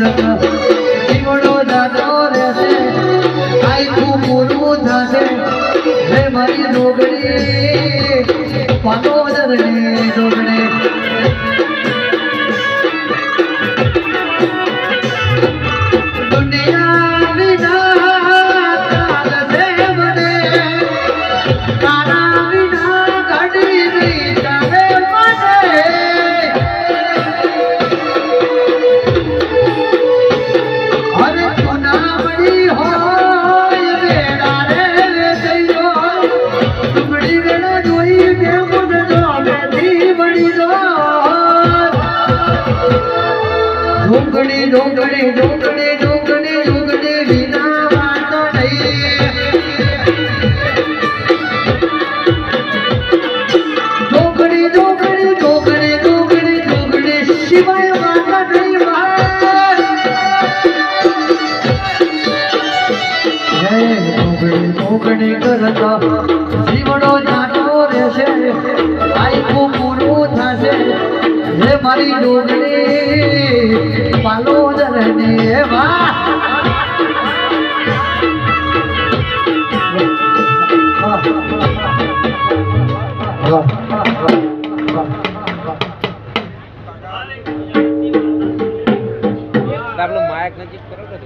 કરતા જીવડો જાતો રહેશે આખું પૂરું થશે હે મારી ડોગરી પાલોદર ને ડોગરી ડોંગડી ડોંગડી ડોંગડી ડોંગડી વિના વાતો નહીં ડોંગડી ડોંગડી ડોંગડી ડોંગડી ડોંગડી શિવાય વાતો નહીં હે ડોંગડી ડોંગડી કરતા જીવડો જાતો રહેશે આખું પૂરું થશે હે મારી ડોંગરી પાલોદર ને વાહ માયક નજીક કરો કે